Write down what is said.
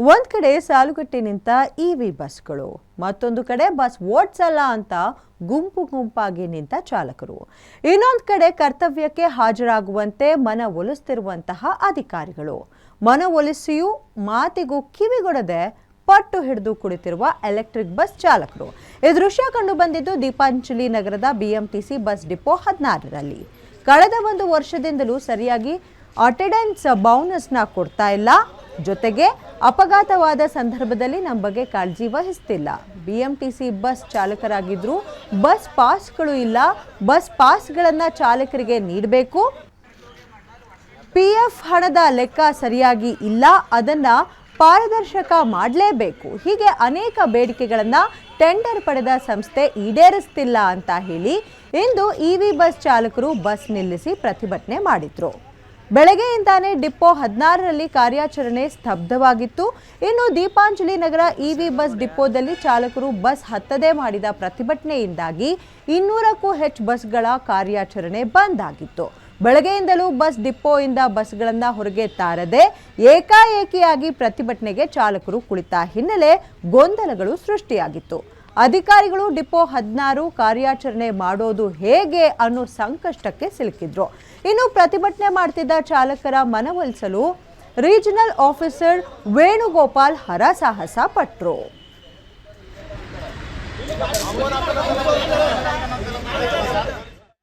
ಒಂದ್ ಕಡೆ ಸಾಲುಗಟ್ಟಿ ನಿಂತ ಇವಿ ಬಸ್ಗಳು, ಮತ್ತೊಂದು ಕಡೆ ಬಸ್ ಓಡ್ಸಲ್ಲ ಅಂತ ಗುಂಪು ಗುಂಪಾಗಿ ನಿಂತ ಚಾಲಕರು, ಇನ್ನೊಂದು ಕಡೆ ಕರ್ತವ್ಯಕ್ಕೆ ಹಾಜರಾಗುವಂತೆ ಮನವೊಲಿಸುತ್ತಿರುವಂತಹ ಅಧಿಕಾರಿಗಳು, ಮನವೊಲಿಸಿಯೂ ಮಾತಿಗೂ ಕಿವಿಗೊಡದೆ ಪಟ್ಟು ಹಿಡಿದು ಕುಳಿತಿರುವ ಎಲೆಕ್ಟ್ರಿಕ್ ಬಸ್ ಚಾಲಕರು. ಈ ದೃಶ್ಯ ಕಂಡು ಬಂದಿದ್ದು ದೀಪಾಂಜಲಿ ನಗರದ ಬಿಎಂಟಿಸಿ ಬಸ್ ಡಿಪೋ 16ರಲ್ಲಿ. ಕಳೆದ ಒಂದು ವರ್ಷದಿಂದಲೂ ಸರಿಯಾಗಿ ಅಟೆಂಡೆನ್ಸ್ ಬೋನಸ್ನ ಕೊಡ್ತಾ ಇಲ್ಲ, ಜೊತೆಗೆ ಅಪಘಾತವಾದ ಸಂದರ್ಭದಲ್ಲಿ ನಮ್ಮ ಬಗ್ಗೆ ಕಾಳಜಿ ವಹಿಸ್ತಿಲ್ಲ. ಬಿಎಂಟಿಸಿ ಬಸ್ ಚಾಲಕರಾಗಿದ್ರು ಬಸ್ ಪಾಸ್ಗಳು ಇಲ್ಲ, ಬಸ್ ಪಾಸ್ಗಳನ್ನು ಚಾಲಕರಿಗೆ ನೀಡಬೇಕು. ಪಿಎಫ್ ಹಣದ ಲೆಕ್ಕ ಸರಿಯಾಗಿ ಇಲ್ಲ, ಅದನ್ನ ಪಾರದರ್ಶಕ ಮಾಡಲೇಬೇಕು. ಹೀಗೆ ಅನೇಕ ಬೇಡಿಕೆಗಳನ್ನು ಟೆಂಡರ್ ಪಡೆದ ಸಂಸ್ಥೆ ಈಡೇರಿಸ್ತಿಲ್ಲ ಅಂತ ಹೇಳಿ ಇಂದು ಇವಿ ಬಸ್ ಚಾಲಕರು ಬಸ್ ನಿಲ್ಲಿಸಿ ಪ್ರತಿಭಟನೆ ಮಾಡಿದ್ರು. ಬೆಳಗ್ಗೆಯಿಂದಾನೇ ಡಿಪೋ 16ರಲ್ಲಿ ಕಾರ್ಯಾಚರಣೆ ಸ್ತಬ್ಧವಾಗಿತ್ತು. ಇನ್ನು ದೀಪಾಂಜಲಿ ನಗರ ಇವಿ ಬಸ್ ಡಿಪೋದಲ್ಲಿ ಚಾಲಕರು ಬಸ್ ಹತ್ತದೇ ಮಾಡಿದ ಪ್ರತಿಭಟನೆಯಿಂದಾಗಿ 200ಕ್ಕೂ ಹೆಚ್ಚು ಬಸ್ಗಳ ಕಾರ್ಯಾಚರಣೆ ಬಂದ್ ಆಗಿತ್ತು. ಬೆಳಗ್ಗೆಯಿಂದಲೂ ಬಸ್ ಡಿಪೋಯಿಂದ ಬಸ್ಗಳನ್ನು ಹೊರಗೆ ತಾರದೆ ಏಕಾಏಕಿಯಾಗಿ ಪ್ರತಿಭಟನೆಗೆ ಚಾಲಕರು ಕುಳಿತ ಹಿನ್ನೆಲೆ ಗೊಂದಲಗಳು ಸೃಷ್ಟಿಯಾಗಿತ್ತು. ಅಧಿಕಾರಿಗಳು ಡಿಪೋ 16 ಕಾರ್ಯಾಚರಣೆ ಮಾಡೋದು ಹೇಗೆ ಅನ್ನೋ ಸಂಕಷ್ಟಕ್ಕೆ ಸಿಲುಕಿದ್ರು. ಇನ್ನು ಪ್ರತಿಭಟನೆ ಮಾಡ್ತಿದ್ದ ಚಾಲಕರ ಮನವೊಲಿಸಲು ರೀಜನಲ್ ಆಫೀಸರ್ ವೇಣುಗೋಪಾಲ್ ಹರಸಾಹಸ ಪಟ್ರು.